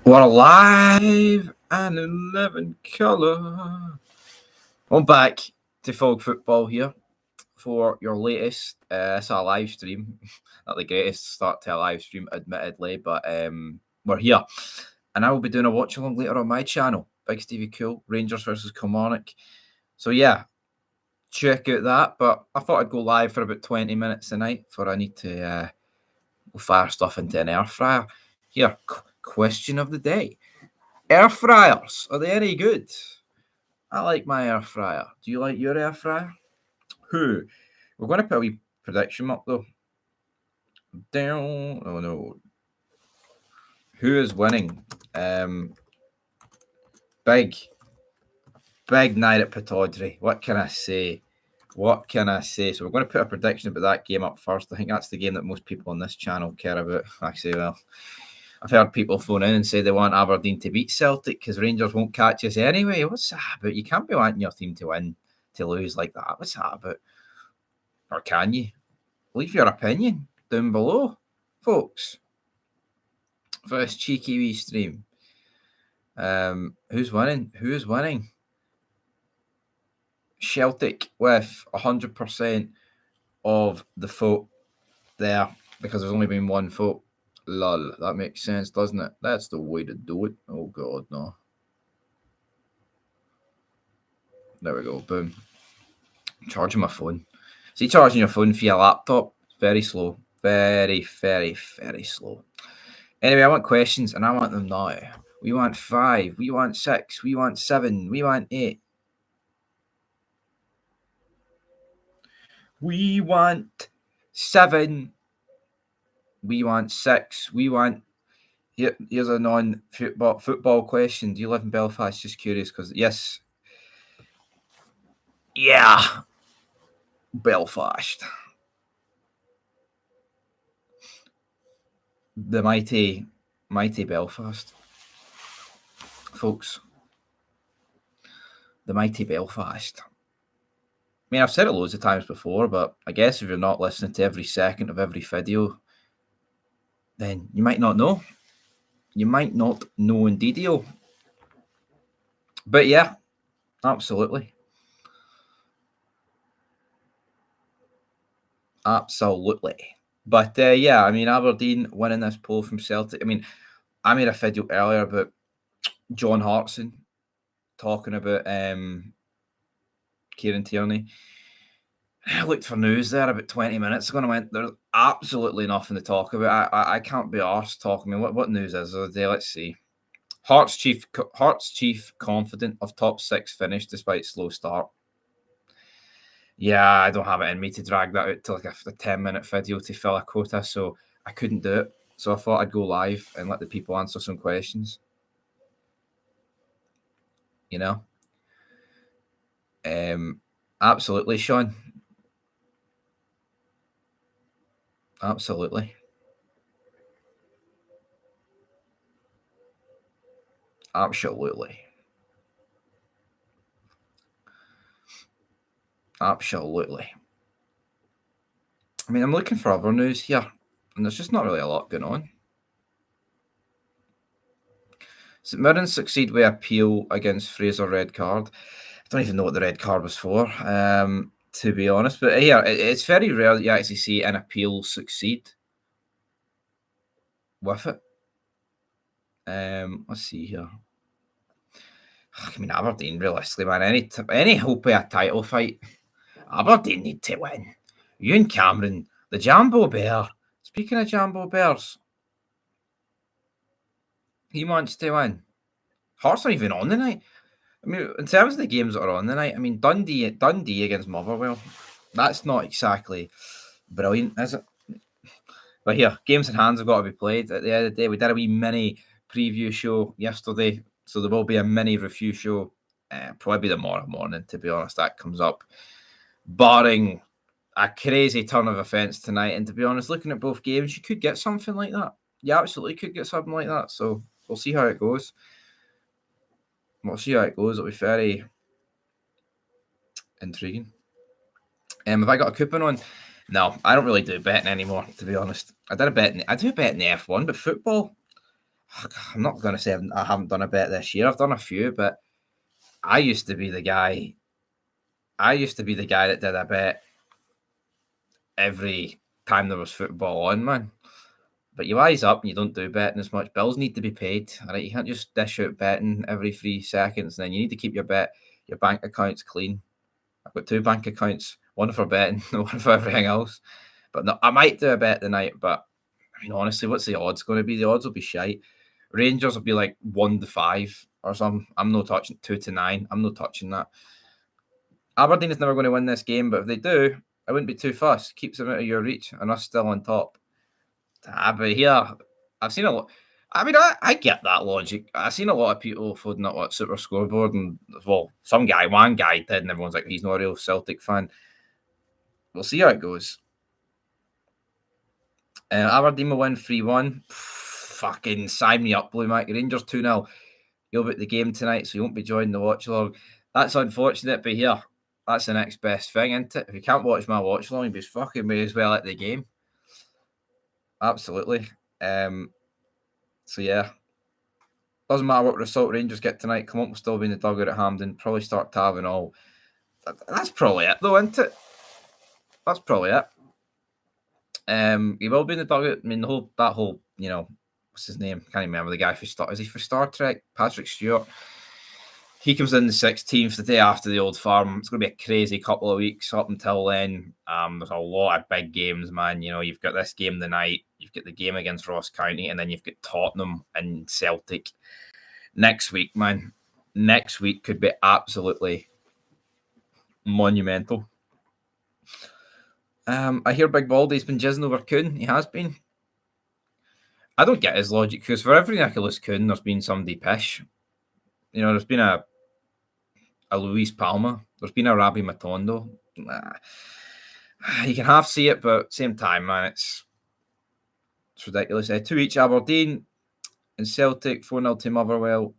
We're live and in living colour. I'm back to Fog Football here for your latest. It's a live stream. Not the greatest start to a live stream, admittedly, but we're here. And I will be doing a watch along later on my channel. Big Stevie Cool, Rangers versus Kilmarnock. So yeah, check out that. But I thought I'd go live for about 20 minutes tonight before I need to fire stuff into an air fryer. Here, question of the day. Air fryers, are they any good? I like my air fryer. Do you like your air fryer? We're going to put a wee prediction up though. Down. Oh no. Who is winning? Big night at Pataudry. What can I say? So we're going to put a prediction about that game up first. I think that's the game that most people on this channel care about. Actually, well, I've heard people phone in and say they want Aberdeen to beat Celtic because Rangers won't catch us anyway. What's that about? You can't be wanting your team to win, to lose like that. What's that about? Or can you? Leave your opinion down below, folks. For this cheeky wee stream. Who's winning? Who is winning? Celtic with 100% of the vote there because there's only been one vote. Lol, that makes sense, doesn't it? That's the way to do it. Oh god, no. There we go, boom. I'm charging my phone. See, charging your phone via laptop, very slow. Very, very, very slow. Anyway, I want questions and I want them now. We want 5, we want 6, we want 7, we want 8. We want 7. We want 6. We want. Here's a non-football question. Do you live in Belfast? Just curious, because yes. Yeah. Belfast. The mighty Belfast. Folks. The mighty Belfast. I mean, I've said it loads of times before, but I guess if you're not listening to every second of every video, then you might not know. You might not know indeedio. But yeah, absolutely. Absolutely. But yeah, I mean, Aberdeen winning this poll from Celtic. I mean, I made a video earlier about John Hartson talking about Kieran Tierney. I looked for news there about 20 minutes ago and I went, there's absolutely nothing to talk about. I can't be arsed talking. I mean, what news is there today? Let's see. Hearts chief confident of top 6 finish despite slow start. Yeah, I don't have it in me to drag that out to like a 10-minute video to fill a quota, so I couldn't do it. So I thought I'd go live and let the people answer some questions. You know? Absolutely, Sean. Absolutely. Absolutely. Absolutely. I mean, I'm looking for other news here, and there's just not really a lot going on. St Mirren succeed with appeal against Fraser red card. I don't even know what the red card was for, to be honest. But yeah, it's very rare that you actually see an appeal succeed with it. Let's see here. I mean, Aberdeen, realistically, man, any hope of a title fight, Aberdeen need to win. Ewan Cameron, the Jambo Bear. Speaking of Jambo Bears, he wants to win. Hearts aren't even on the night. I mean, in terms of the games that are on the night, I mean, Dundee against Motherwell, that's not exactly brilliant, is it? But here, games in hands have got to be played. At the end of the day, we did a wee mini preview show yesterday, so there will be a mini review show, probably tomorrow morning, to be honest, that comes up, barring a crazy turn of events tonight. And to be honest, looking at both games, you could get something like that. You absolutely could get something like that, so we'll see how it goes. It'll be very intriguing. Have I got a coupon on? No, I don't really do betting anymore, to be honest. I do a bet in the F1, but football, I'm not going to say I haven't done a bet this year. I've done a few, but I used to be the guy. I used to be the guy that did a bet every time there was football on, man. But you wise up and you don't do betting as much. Bills need to be paid. All right, you can't just dish out betting every 3 seconds. And then you need to keep your bank accounts clean. I've got 2 bank accounts, one for betting, one for everything else. But no, I might do a bet tonight. But I mean, honestly, what's the odds going to be? The odds will be shite. Rangers will be like 1-5 or something. I'm not touching 2-9. I'm not touching that. Aberdeen is never going to win this game, but if they do, I wouldn't be too fussed. Keeps them out of your reach, and us still on top. But here, I've seen a lot. I mean, I get that logic. I've seen a lot of people floating up what Super Scoreboard, and well, one guy did, and everyone's like, he's not a real Celtic fan. We'll see how it goes. Aberdeen will win 3-1. Fucking sign me up, Blue Mike. Rangers 2-0. You'll be at the game tonight, so you won't be joining the watch along. That's unfortunate, but here, that's the next best thing, isn't it? If you can't watch my watch along, you fucking may as well at the game. Absolutely. So yeah. Doesn't matter what result Rangers get tonight. Come up, we'll still be in the dugout at Hampden. Probably start Tav and all. That's probably it, though, isn't it? That's probably it. He will be in the dugout. I mean, that whole, what's his name? Can't even remember the guy for Star. Is he for Star Trek? Patrick Stewart. He comes in the 16th, the day after the Old Firm. It's going to be a crazy couple of weeks up until then. There's a lot of big games, man. You've got this game tonight. You've got the game against Ross County, and then you've got Tottenham and Celtic next week, man. Next week could be absolutely monumental. I hear Big Baldy's been jizzing over Kuhn. He has been. I don't get his logic, because for every Nicholas Kuhn, there's been somebody pish. There's been a Luis Palma. There's been a Rabbi Matondo. You can half see it, but same time, man, it's ridiculous. 2 each Aberdeen and Celtic, 4-0 to Motherwell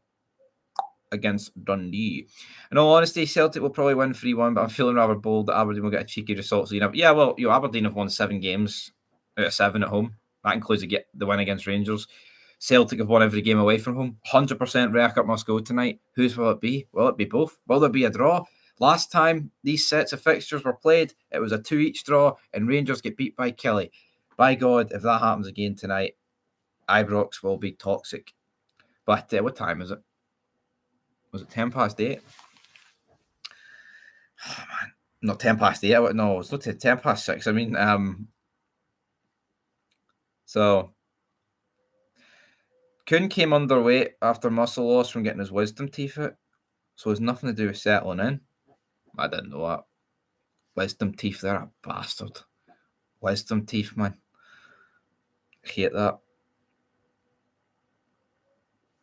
against Dundee. In all honesty, Celtic will probably win 3-1, but I'm feeling rather bold that Aberdeen will get a cheeky result. So, Aberdeen have won 7 games out of 7 at home. That includes the win against Rangers. Celtic have won every game away from home. 100% record must go tonight. Whose will it be? Will it be both? Will there be a draw? Last time these sets of fixtures were played, it was a 2 each draw, and Rangers get beat by Kelly. By God, if that happens again tonight, Ibrox will be toxic. But what time is it? Was it 8:10? Oh, man. Not 8:10. No, it's not 6:10. I mean, so Kuhn came underweight after muscle loss from getting his wisdom teeth out. So it's nothing to do with settling in. I didn't know that. Wisdom teeth, they're a bastard. Wisdom teeth, man. I hate that.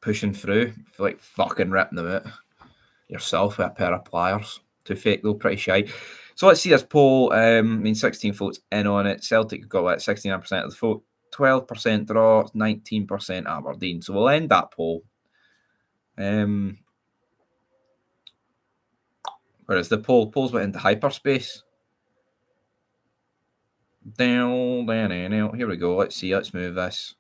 Pushing through, like fucking ripping them out yourself with a pair of pliers. Too fake though, pretty shy. So let's see this poll. 16 votes in on it. Celtic got 69% of the vote, 12% draw, 19% Aberdeen. So we'll end that poll. Where is the poll? Polls went into hyperspace. Down. Here we go. Let's see. Let's move this.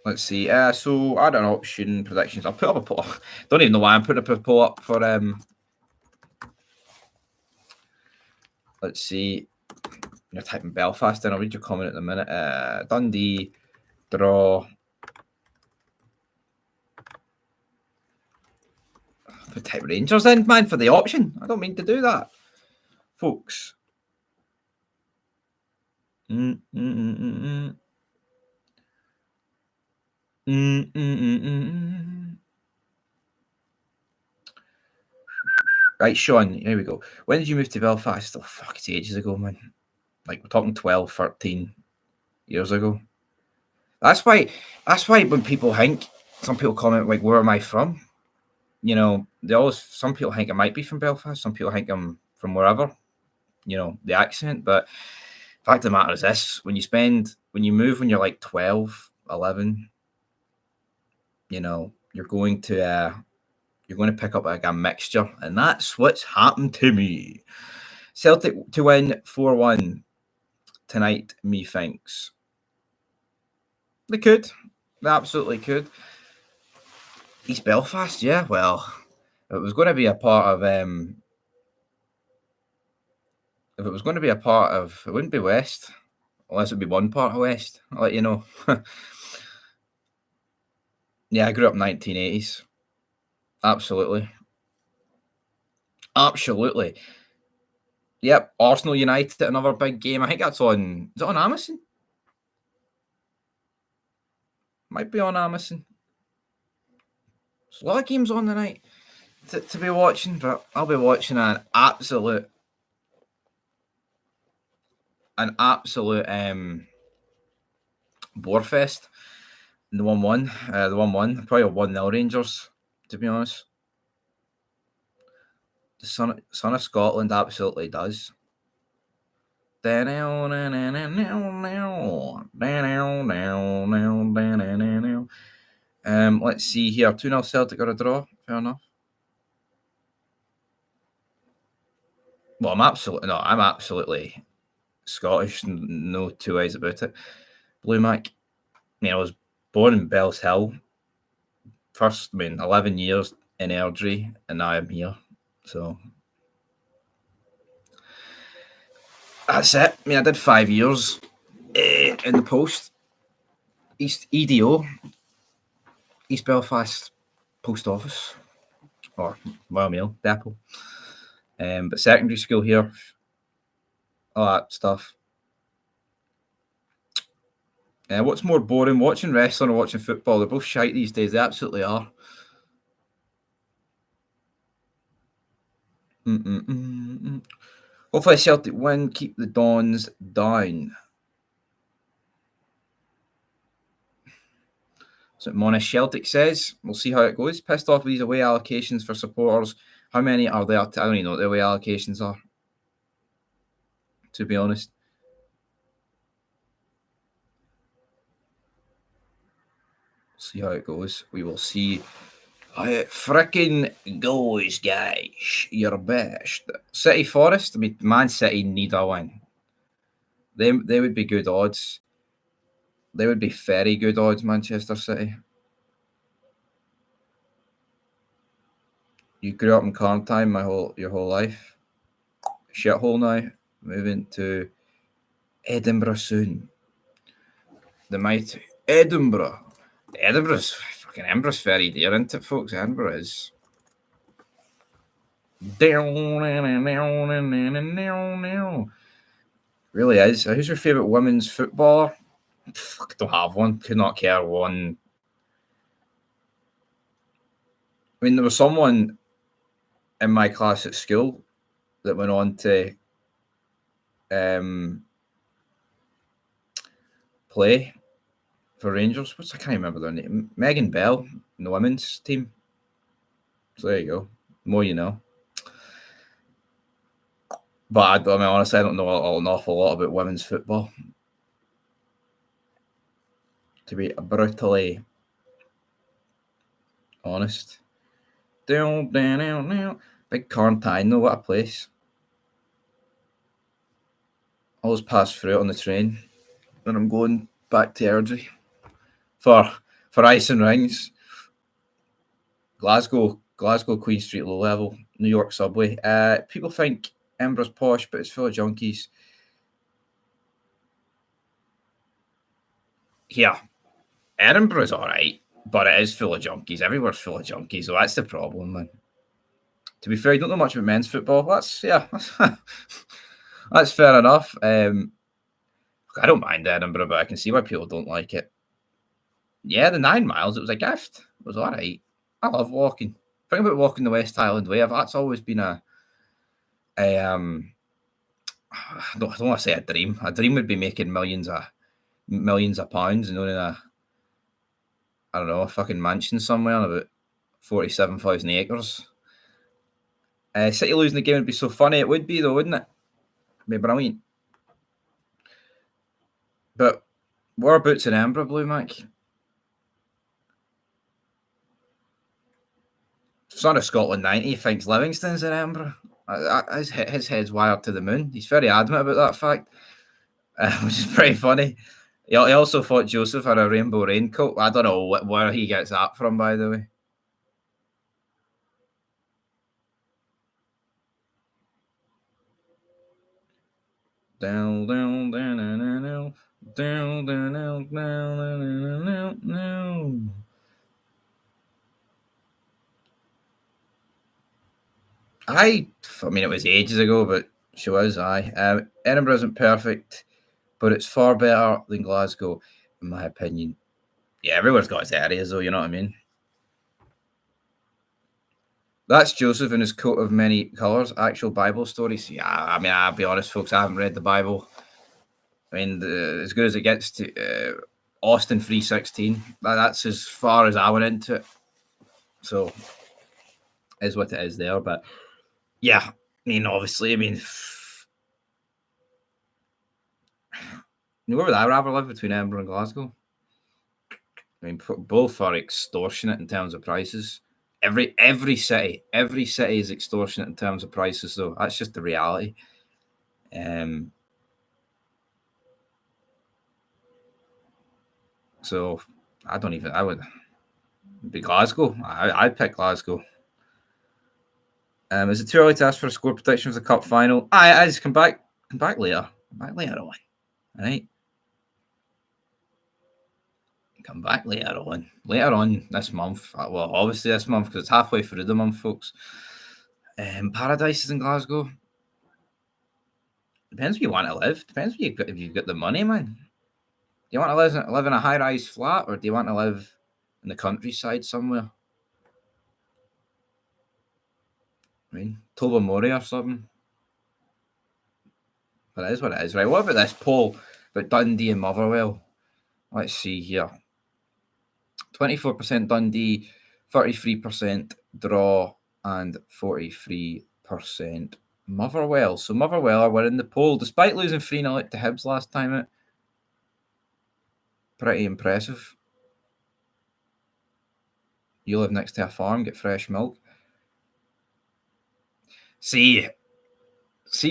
Let's see. So add an option predictions. I'll put up a poll. Don't even know why I'm putting up a poll up for let's see. You're typing Belfast in. I'll read your comment in a minute. Dundee draw. Put type Rangers in, man, for the option. I don't mean to do that, folks. Right, Sean, here we go. When did you move to Belfast? Oh, fuck, it's ages ago, man. Like, we're talking 12, 13 years ago. That's why when people think, some people comment, like, where am I from? Some people think I might be from Belfast. Some people think I'm from wherever, the accent. But the fact of the matter is this: when you move when you're like 12, 11, you're going to pick up like a mixture, and that's what's happened to me. Celtic to win 4-1 tonight, methinks. They could. They absolutely could. East Belfast, yeah, well, if it was going to be a part of if it was going to be a part of, it wouldn't be West, unless it would be one part of West. I'll let you know. Yeah, I grew up in 1980s. Absolutely. Absolutely. Yep, Arsenal United, another big game. I think that's on, is it on Amazon? Might be on Amazon. There's a lot of games on tonight to be watching, but I'll be watching an absolute Borefest. The 1-1. The 1-1. Probably a 1-0 Rangers, to be honest. The son of Scotland absolutely does. Let's see here. 2-0 Celtic or a draw. Fair enough. Well, I'm absolutely Scottish. No two ways about it. Blue Mac. I was born in Bells Hill. First, 11 years in Airdrie, and now I'm here. So that's it. I did 5 years in the post. East EDO, East Belfast Post Office, or Royal Mail Depot. But secondary school here, all that stuff. What's more boring, watching wrestling or watching football? They're both shite these days. They absolutely are. Hopefully Celtic win, keep the Dons down. So Monash Celtic says, we'll see how it goes. Pissed off with these away allocations for supporters. How many are there? I don't even know what the away allocations are, to be honest. See how it goes. We will see how it fricking goes, guys. Your best. City Forest. Man City need a win. They would be good odds. They would be very good odds, Manchester City. You grew up in Carntime your whole life. Shithole now. Moving to Edinburgh soon. The mighty Edinburgh. Edinburgh's very dear, isn't it, folks? Edinburgh is. Really is. Who's your favourite women's footballer? Fuck, don't have one. Could not care one. There was someone in my class at school that went on to play for Rangers. I can't remember their name. Megan Bell in the women's team. So there you go. The more you know. But honestly, I don't know an awful lot about women's football. To be brutally honest. Big Carntine, though, what a place. Always pass through it on the train when I'm going back to Airdrie for ice and rings. Glasgow Queen Street low level, New York subway. People think Edinburgh's posh, but it's full of junkies. Yeah, Edinburgh's alright, but it is full of junkies. Everywhere's full of junkies, so that's the problem, man. To be fair, I don't know much about men's football. That's fair enough. I don't mind Edinburgh, but I can see why people don't like it. Yeah, the 9 miles, it was a gift. It was alright. I love walking. Think about walking the West Highland Way. That's always been I don't want to say a dream. A dream would be making millions of pounds and owning a fucking mansion somewhere on about 47,000 acres. City losing the game would be so funny. It would be though, wouldn't it? It'd be brilliant. But whereabouts in Edinburgh, Blue Mac? Son of Scotland 90 thinks Livingston's in Edinburgh. His head's wired to the moon. He's very adamant about that fact, which is pretty funny. He also thought Joseph had a rainbow raincoat. I don't know where he gets that from, by the way. Down, down, down, down, down, down, down, down, down, down. I mean, it was ages ago, but she was. Edinburgh isn't perfect, but it's far better than Glasgow, in my opinion. Yeah, everyone's got its areas, though. You know what I mean? That's Joseph in his coat of many colours. Actual Bible stories. Yeah, I mean, I'll be honest, folks. I haven't read the Bible. I mean, as good as it gets to Austin 3:16. That's as far as I went into it. So, is what it is there. But yeah, I mean, obviously, I mean, where would I rather live between Edinburgh and Glasgow? I mean, both are extortionate in terms of prices. Every city is extortionate in terms of prices. Though that's just the reality. So I would be Glasgow. I'd pick Glasgow. Is it too early to ask for a score prediction for the cup final? I just come back later. Come back later on. All right. Come back later on. Later on this month. Well, obviously this month because it's halfway through the month, folks. Paradise is in Glasgow. Depends where you want to live. Depends if you've got the money, man. Do you want to live in a high-rise flat, or do you want to live in the countryside somewhere? I mean, Tobermory or something. But it is what it is, right? What about this poll about Dundee and Motherwell? Let's see here. 24% Dundee, 33% draw, and 43% Motherwell. So Motherwell are winning the poll despite losing 3-0 to Hibs last time out. Pretty impressive. You live next to a farm, get fresh milk. See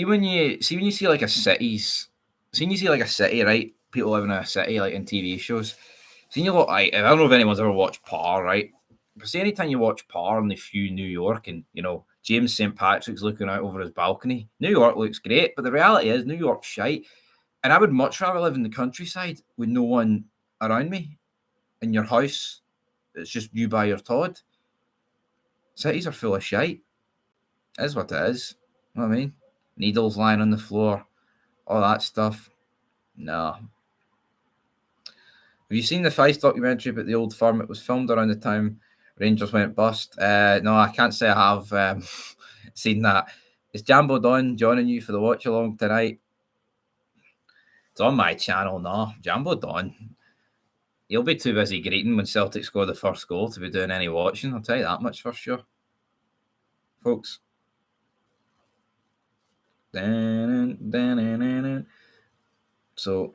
when you see like a cities, see when you see like a city, right? People living in a city, like in TV shows. See, you look like I don't know if anyone's ever watched Par, right? But see, anytime you watch Par and they view New York, and James St. Patrick's looking out over his balcony, New York looks great, but the reality is New York's shite. And I would much rather live in the countryside with no one around me. In your house, it's just you by your Todd. Cities are full of shite. It is what it is. You know what I mean? Needles lying on the floor, all that stuff. No. Have you seen the Feist documentary about the old firm? It was filmed around the time Rangers went bust. No, I can't say I have seen that. Is Jambo Don joining you for the watch along tonight? It's on my channel. No, Jambo Don. He'll be too busy greeting when Celtic score the first goal to be doing any watching. I'll tell you that much for sure, folks. So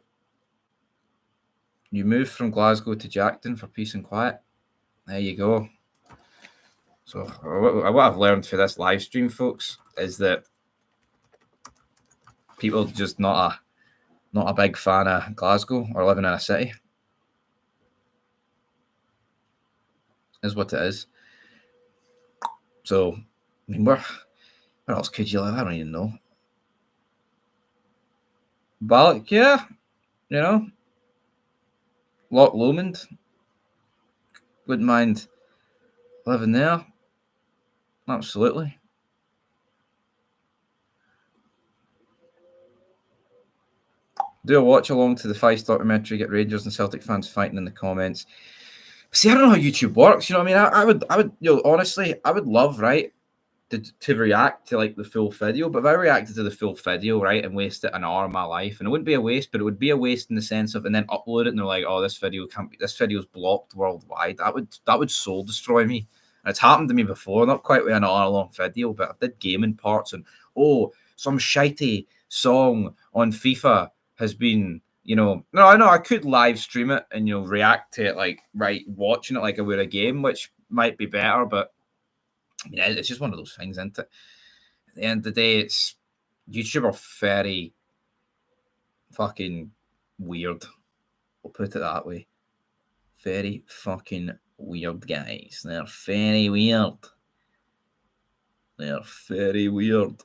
you moved from Glasgow to Jackton for peace and quiet. There you go. So what I've learned for this live stream, folks, is that people just not a big fan of Glasgow or living in a city. Is what it is. So, I mean, where else could you live? I don't even know. Ballock, yeah, Loch Lomond. Wouldn't mind living there. Absolutely. Do a watch along to the Feist documentary. Get Rangers and Celtic fans fighting in the comments. See, I don't know how YouTube works. You know what I mean? I would, honestly, I would love, right, to react to like the full video. But if I reacted to the full video, right, and wasted an hour of my life, and it wouldn't be a waste, but it would be a waste in the sense of, and then upload it, and they're like, oh, this video's blocked worldwide. That would soul destroy me. And it's happened to me before, not quite with an hour-long video, but I did gaming parts, and some shitey song on FIFA has been, no, I know I could live stream it and react to it like watching it like I would a game, which might be better, but I mean, it's just one of those things, isn't it? At the end of the day, it's YouTube are very fucking weird. We'll put it that way. Very fucking weird, guys. They're very weird. They're very weird.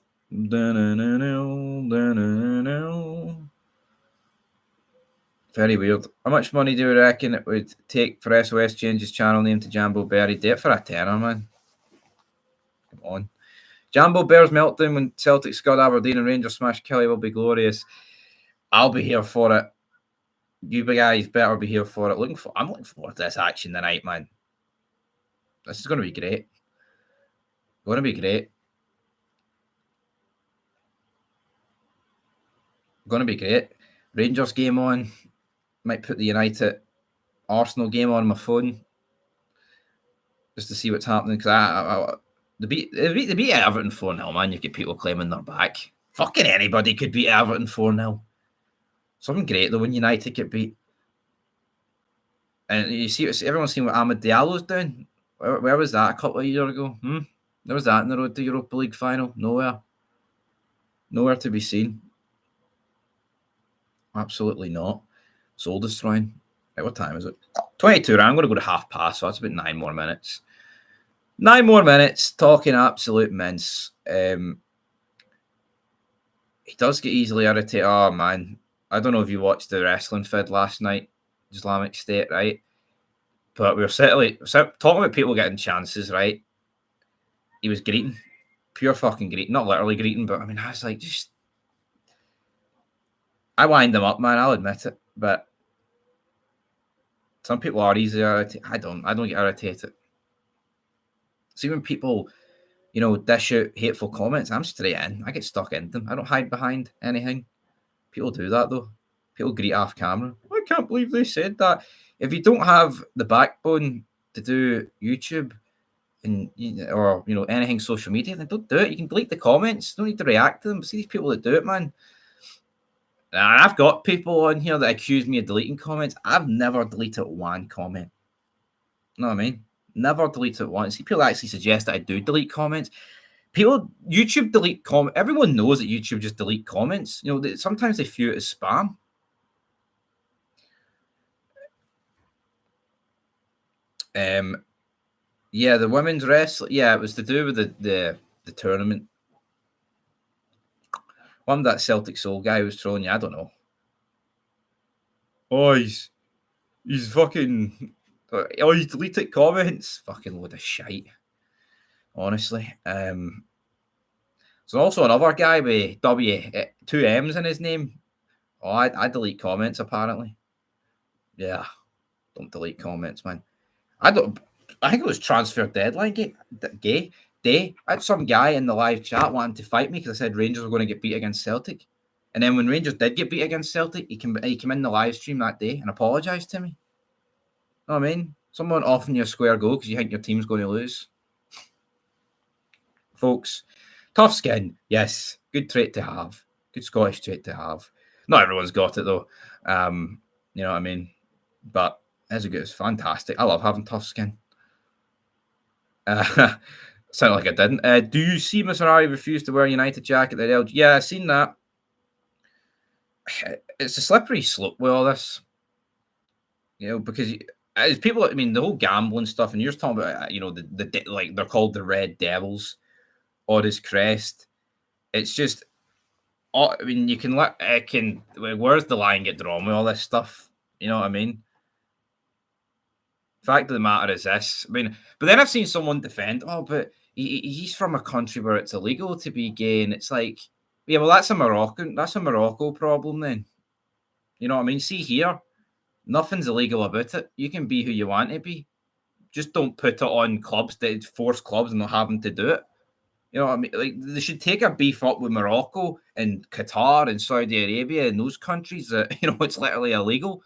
Very weird. How much money do you reckon it would take for SOS to change his channel name to Jambo Berry? Do it for a tenner, man. Come on. Jambo Bear's meltdown when Celtic scored Aberdeen and Rangers smash Kelly will be glorious. I'll be here for it. You guys better be here for it. I'm looking forward to this action tonight, man. This is going to be great. Going to be great. Going to be great. Rangers game on. Might put the United Arsenal game on my phone just to see what's happening. Because they beat Everton 4-0, man. You get people claiming they're back. Fucking anybody could beat Everton 4-0. Something great though when United get beat. And you see, everyone's seen what Ahmed Diallo's doing. Where was that a couple of years ago? There was that in the road to Europa League final. Nowhere to be seen. Absolutely not. Soul destroying. Right, what time is it? 22. I'm going to go to half past, so that's about 9 more minutes. 9 more minutes talking absolute mince. He does get easily irritated. Oh man, I don't know if you watched the wrestling fed last night, Islamic State, right? But we were talking about people getting chances, right? He was greeting, pure fucking greeting, not literally greeting, but I mean, I was like, I wind them up, man. I'll admit it, but some people are easily irritated. I don't get irritated. See when people, dish out hateful comments, I'm straight in. I get stuck in them. I don't hide behind anything. People do that though. People greet off camera. I can't believe they said that. If you don't have the backbone to do YouTube or anything social media, then don't do it. You can delete the comments. Don't need to react to them. But see these people that do it, man. And I've got people on here that accuse me of deleting comments. I've never deleted one comment. You know what I mean? Never deleted once. See, people actually suggest that I do delete comments. YouTube delete comments. Everyone knows that YouTube just delete comments. Sometimes they view it as spam. Yeah, the women's wrestling. Yeah, it was to do with the tournament. One that Celtic Soul guy was throwing you. I don't know. Oh, he's fucking. Oh, he's deleted comments. Fucking load of shite. Honestly. There's also another guy with two M's in his name. Oh, I delete comments apparently. Yeah, don't delete comments, man. I think it was transfer deadline day. I had some guy in the live chat wanting to fight me because I said Rangers were going to get beat against Celtic, and then when Rangers did get beat against Celtic, he came in the live stream that day and apologised to me. You know what I mean? Someone offering you a square goal because you think your team's going to lose. Folks, tough skin, yes, good trait to have, good Scottish trait to have. Not everyone's got it though. You know what I mean? But it's fantastic. I love having tough skin. Sounded like I didn't. Do you see Mr. Ari refuse to wear a United jacket at LG? Yeah, I've seen that. It's a slippery slope with all this. Because as people, I mean, the whole gambling stuff, and you're talking about, the they're called the Red Devils or his crest. It's just, I mean, where's the line get drawn with all this stuff? You know what I mean? Fact of the matter is this. I mean, but then I've seen someone defend, but he's from a country where it's illegal to be gay, and it's like, yeah, well, that's a Morocco problem then. You know what I mean? See here, nothing's illegal about it. You can be who you want to be. Just don't put it on clubs that force clubs and not having to do it. You know what I mean? Like, they should take a beef up with Morocco and Qatar and Saudi Arabia and those countries that, it's literally illegal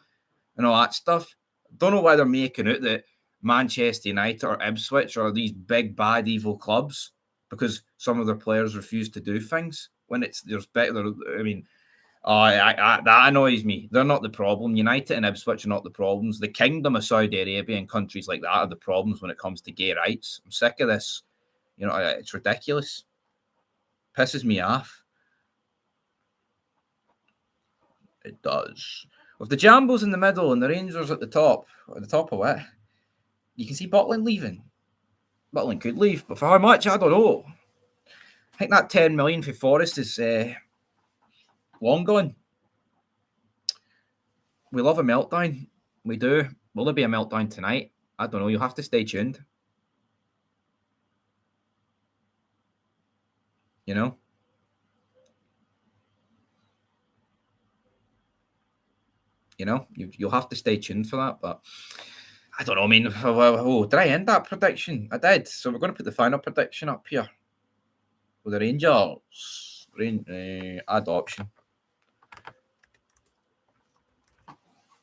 and all that stuff. Don't know why they're making out that Manchester United or Ipswich are these big, bad, evil clubs because some of their players refuse to do things when there's better. I mean, that annoys me. They're not the problem. United and Ipswich are not the problems. The Kingdom of Saudi Arabia and countries like that are the problems when it comes to gay rights. I'm sick of this. It's ridiculous. Pisses me off. It does. With the Jambos in the middle and the Rangers at the top of it, you can see Butland leaving. Butland could leave, but for how much? I don't know. I think that 10 million for Forrest is long gone. We love a meltdown. We do. Will there be a meltdown tonight? I don't know. You'll have to stay tuned. You know? You'll have to stay tuned for that, but I don't know. I mean, did I end that prediction? I did. So we're going to put the final prediction up here. With the Rangers. Add option.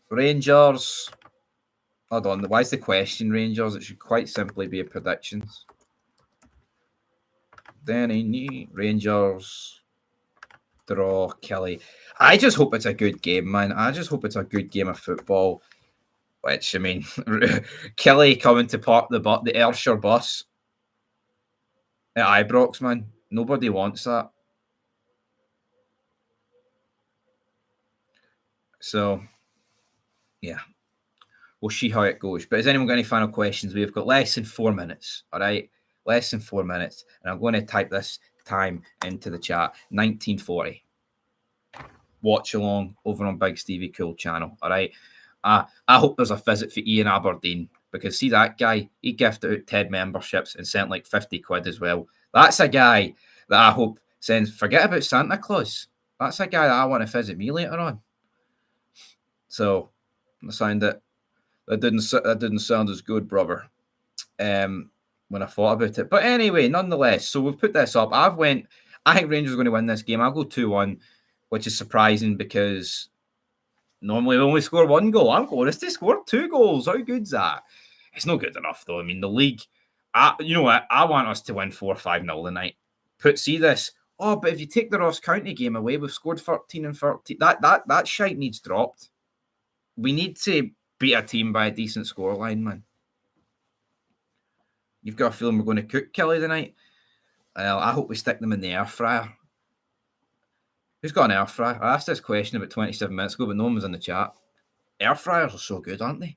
Rangers. Hold on. Why is the question Rangers? It should quite simply be a predictions. Denny, Rangers. Draw, Kelly. I just hope it's a good game, man. I just hope it's a good game of football. Which, I mean, Kelly coming to park the Ayrshire bus at Ibrox, man. Nobody wants that. So, yeah. We'll see how it goes. But has anyone got any final questions? We've got less than 4 minutes, all right? Less than 4 minutes. And I'm going to type this time into the chat. 1940. Watch along over on Big Stevie Cool channel, all right? I hope there's a visit for Ian Aberdeen, because see that guy, he gifted out 10 memberships and sent like 50 quid as well. That's a guy that I hope sends, forget about Santa Claus. That's a guy that I want to visit me later on. So, that didn't sound as good, brother, when I thought about it. But anyway, nonetheless, so we've put this up. I think Rangers are going to win this game. I'll go 2-1, which is surprising because normally we only score one goal. I'm going to score 2 goals. How good's that? It's not good enough, though. I mean, the league, you know what? I want us to win 4-5-0 tonight. See this. Oh, but if you take the Ross County game away, we've scored 13 and 13. That shite needs dropped. We need to beat a team by a decent scoreline, man. You've got a feeling we're going to cook Kelly tonight? I hope we stick them in the air fryer. Who's got an air fryer? I asked this question about 27 minutes ago, but no one was in the chat. Air fryers are so good, aren't they?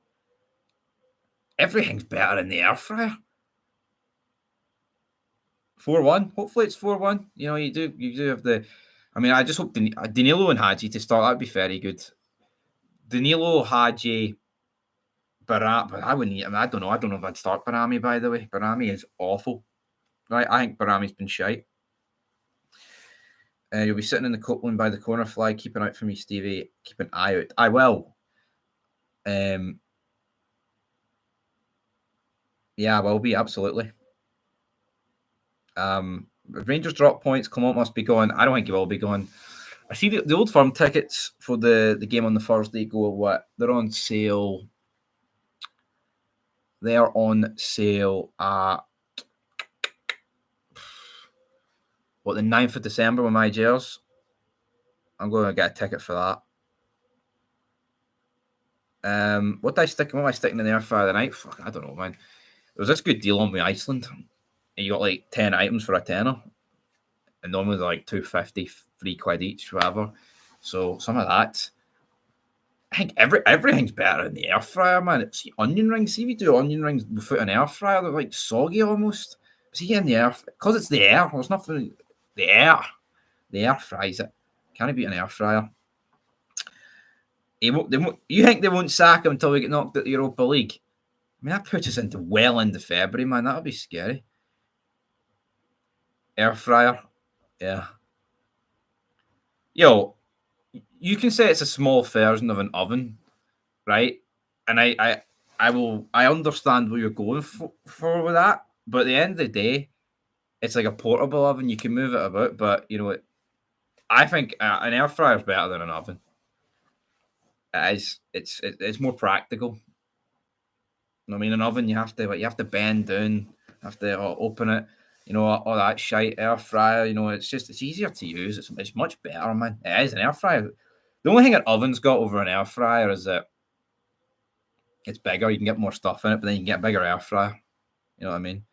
Everything's better in the air fryer. 4-1. Hopefully it's 4-1. You know, you do have the... I mean, I just hope Danilo and Hadji to start. That'd be very good. Danilo, Hadji, Barami, but I wouldn't. I don't know. I don't know if I'd start Barami. By the way, Barami is awful. Right, I think Barami's been shite. You'll be sitting in the Copeland by the corner flag. Keep an eye out for me, Stevie. Keep an eye out. I will. Yeah, I will be absolutely. Rangers drop points. Clement must be going. I don't think he will be going. I see the Old Firm tickets for the game on the Thursday go what? They're on sale. They are on sale at the 9th of December with my Jers. I'm going to get a ticket for that. What am I sticking in the air fryer the night? Fuck, I don't know, man. There was this good deal on with Iceland. And you got like 10 items for a tenner. And normally they're like £2.50, £3 each, whatever. So some of that. I think everything's better in the air fryer, man. It's the onion rings. See if you do onion rings without an air fryer, they're like soggy almost. See in the air, because it's the air. There's nothing. The air fries it. Can't beat an air fryer. You think they won't sack him until we get knocked out the Europa League? I mean, that puts us well into February, man. That'll be scary. Air fryer, yeah. Yo, you can say it's a small version of an oven, right? And I understand what you're going for with that. But at the end of the day, it's like a portable oven. You can move it about, but you know what? I think an air fryer is better than an oven. It is. It's more practical. I mean, an oven you have to bend down, have to open it. You know, all that shite. Air fryer, you know, it's easier to use. It's much better, man. It is an air fryer. The only thing an oven's got over an air fryer is that it's bigger. You can get more stuff in it, but then you can get a bigger air fryer. You know what I mean?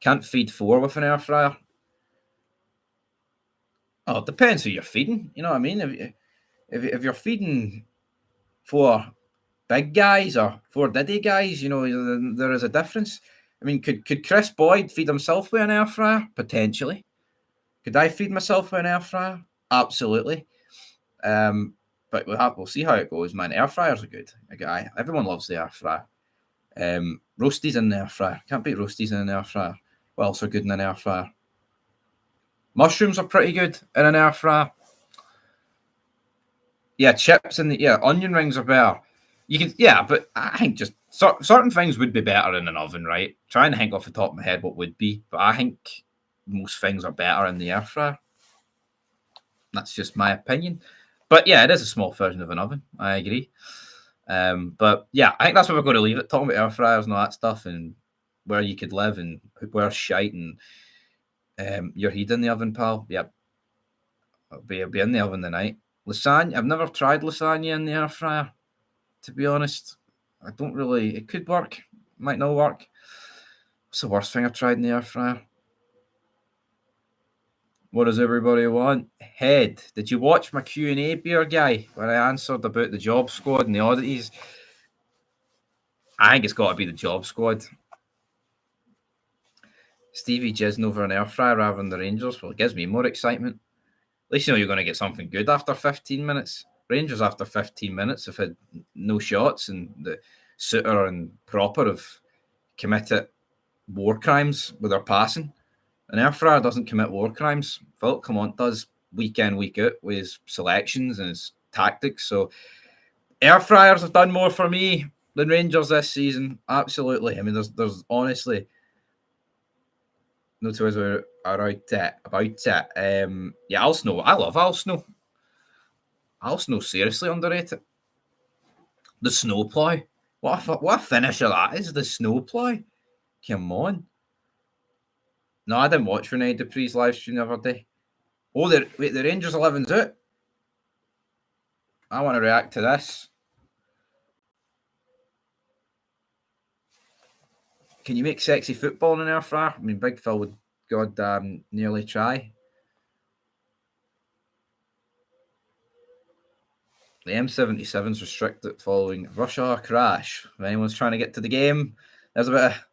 Can't feed 4 with an air fryer. Oh, it depends who you're feeding. You know what I mean? If you're feeding for big guys or for Diddy guys, there is a difference. I mean, could Chris Boyd feed himself with an air fryer? Potentially. Could I feed myself with an air fryer? Absolutely. But we'll see how it goes, man. Air fryers are good. Everyone loves the air fryer. Roasties in the air fryer. Can't beat roasties in an air fryer. What else are good in an air fryer? Mushrooms are pretty good in an air fryer. Yeah, chips and onion rings are better. But I think just certain things would be better in an oven, right? Trying to think off the top of my head what would be, but I think most things are better in the air fryer. That's just my opinion. But yeah, it is a small version of an oven. I agree. But yeah, I think that's where we're going to leave it. Talking about air fryers and all that stuff, and where you could live and where's shite and your heat in the oven, pal. Yep, it'll be in the oven tonight. Lasagna. I've never tried lasagna in the air fryer. To be honest, I don't really. It could work, might not work. What's the worst thing I tried in the air fryer? What does everybody want? Head. Did you watch my Q&A, beer guy, when I answered about the job squad and the oddities? I think it's got to be the job squad. Stevie jizzing over an air fryer rather than the Rangers. Well, it gives me more excitement. At least you know you're going to get something good after 15 minutes. Rangers after 15 minutes have had no shots, and the Suter and Proper have committed war crimes with their passing. An air fryer doesn't commit war crimes. Philip Clement does week in, week out with his selections and his tactics. So air fryers have done more for me than Rangers this season. Absolutely. I mean, there's honestly no two ways about it. Yeah, Al Snow. I love Al Snow. Al Snow seriously underrated. The snow ploy. What a finisher that is, the snow ploy. Come on. No, I didn't watch Rene Dupree's live stream the other day. Oh, the Rangers 11's out. I want to react to this. Can you make sexy football in an air fryer? I mean, Big Phil would goddamn nearly try. The M77's restricted following Russia crash. If anyone's trying to get to the game, there's a bit of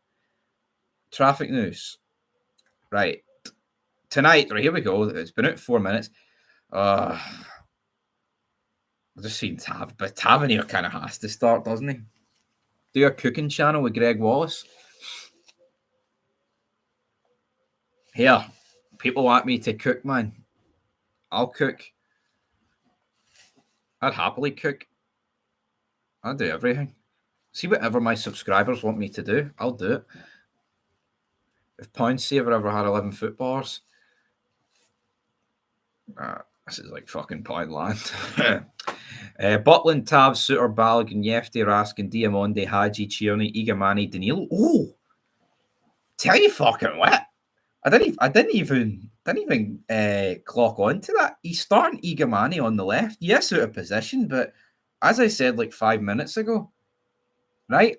traffic news. Right. Tonight, right, here we go. It's been out 4 minutes. I've just seen but Tavernier kind of has to start, doesn't he? Do a cooking channel with Greg Wallace. Here, people want me to cook, man. I'll cook. I'd happily cook. I'll do everything. See whatever my subscribers want me to do, I'll do it. If Pound Saver ever had 11 footballers, this is like fucking Poundland. Butland, Tabs, Suter, Balogun, Yefte, Raskin, Diamonde, Haji, Chioni, Igamani, Danilo. Oh, tell you fucking what? I didn't even clock on to that. He's starting Igamani on the left. Yes, out of position, but as I said like 5 minutes ago, right?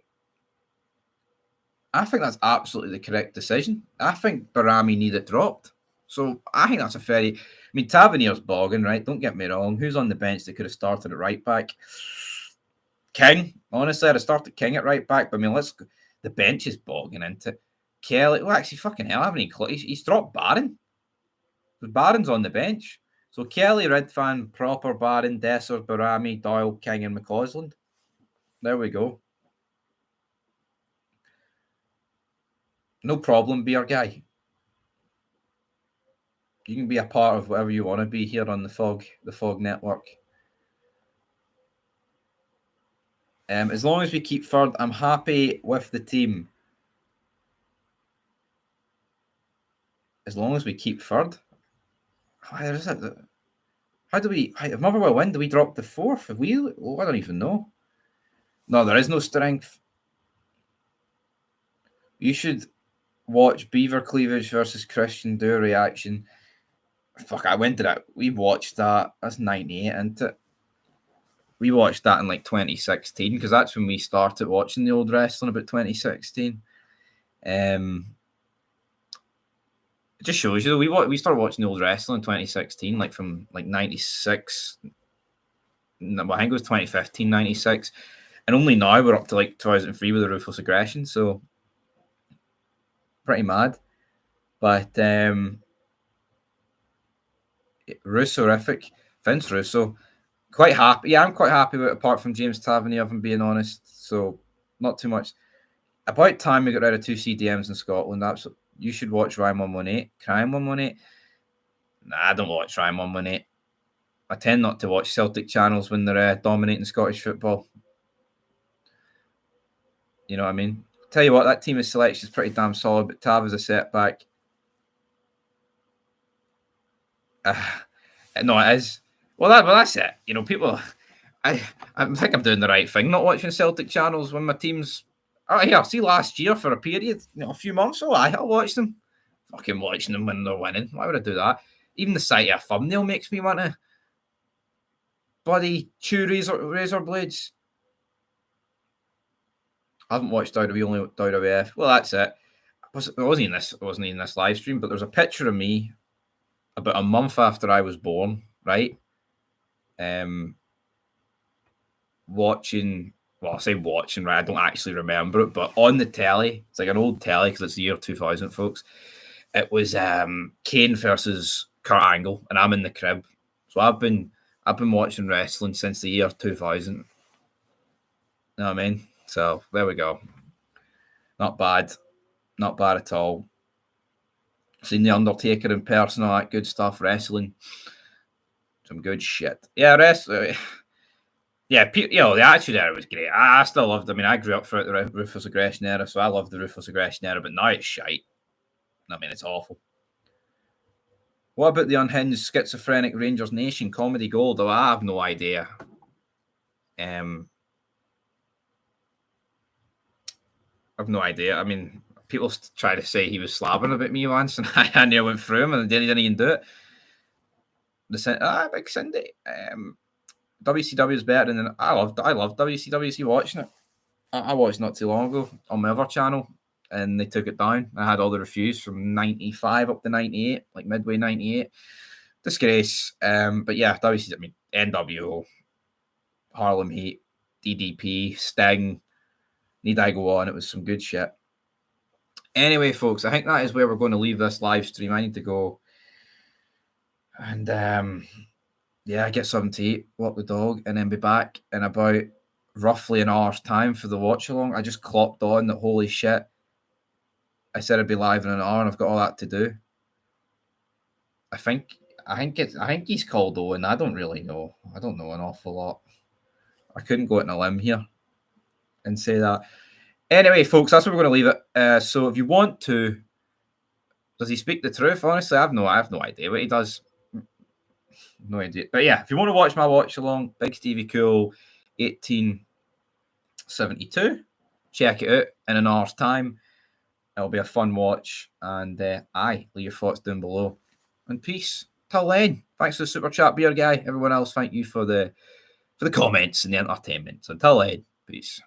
I think that's absolutely the correct decision. I think Barami needed dropped. So I think that's a very... I mean, Tavernier's bogging, right? Don't get me wrong. Who's on the bench that could have started at right back? King. Honestly, I'd have started King at right back. But I mean, the bench is bogging into it. Kelly... Well, actually, fucking hell, haven't he? He's dropped Barron. Barron's on the bench. So Kelly, Redfan, Proper, Barron, Desser, Barami, Doyle, King and McCausland. There we go. No problem, beer guy. You can be a part of whatever you want to be here on the Fog Network. As long as we keep third, I'm happy with the team. As long as we keep third. How do we... If Motherwell win, do we drop the fourth? Have we... Oh, I don't even know. No, there is no strength. You should watch Beaver Cleavage versus Christian do a reaction. Fuck, I went to that. We watched that. That's 98, isn't it? We watched that in like 2016 because that's when we started watching the old wrestling, about 2016. It just shows you, we started watching the old wrestling in 2016, like from like 96. No, I think it was 2015, 96. And only now we're up to like 2003 with the Ruthless Aggression. So pretty mad. But Russorific, Vince Russo, quite happy. Yeah, I'm quite happy with it, apart from James Tavernier, if I'm being honest. So not too much. About time we got rid of 2 CDMs in Scotland. You should watch Ryan 118. Crime 118. Nah, I don't watch Ryan 118. I tend not to watch Celtic channels when they're dominating Scottish football. You know what I mean? Tell you what, that team of selection is pretty damn solid, but Tav is a setback. No, it is. Well, that's it. You know, people. I think I'm doing the right thing, not watching Celtic channels when my team's. Oh, yeah, see, last year for a period, a few months, I'll watch them. Fucking watching them when they're winning. Why would I do that? Even the sight of a thumbnail makes me want to bloody chew razor blades. I haven't watched WWE, only WWF. Well, that's it. It wasn't in this live stream, but there's a picture of me about a month after I was born, right? Watching. Well, I say watching, right? I don't actually remember it, but on the telly, it's like an old telly because it's the year 2000, folks. It was Kane versus Kurt Angle, and I'm in the crib. So I've been watching wrestling since the year 2000. You know what I mean? So there we go. Not bad at all. Seen the Undertaker in person, all that good stuff. Wrestling, some good shit. Yeah, wrestling. Yeah, the Attitude Era was great. I still loved. I mean, I grew up throughout the Ruthless Aggression Era, so I loved the Ruthless Aggression Era. But now it's shite. I mean, it's awful. What about the unhinged schizophrenic Rangers Nation comedy gold? Oh, I have no idea. I've no idea. I mean, people try to say he was slabbing about me once, and I nearly went through him, and he didn't even do it. Big Cindy. WCW is better than I love WCW. Watching it, I watched not too long ago on my other channel, and they took it down. I had all the reviews from 95 up to 98, like midway 98. Disgrace. But yeah, WCW. I mean, NWO, Harlem Heat, DDP, Sting. Need I go on? It was some good shit. Anyway, folks, I think that is where we're going to leave this live stream. I need to go and get something to eat, walk the dog, and then be back in about roughly an hour's time for the watch along. I just clocked on that, holy shit, I said I'd be live in an hour, and I've got all that to do. I think he's called Owen. I don't really know. I don't know an awful lot. I couldn't go out on a limb here and say that. Anyway, folks, that's where we're going to leave it. So if you want to, does he speak the truth? Honestly, I have no idea what he does. No idea. But yeah, if you want to watch my watch along, Big Stevie Cool 1872, check it out in an hour's time. It'll be a fun watch. And leave your thoughts down below. And peace. Till then, thanks for the super chat, beer guy. Everyone else, thank you for the comments and the entertainment. So until then, peace.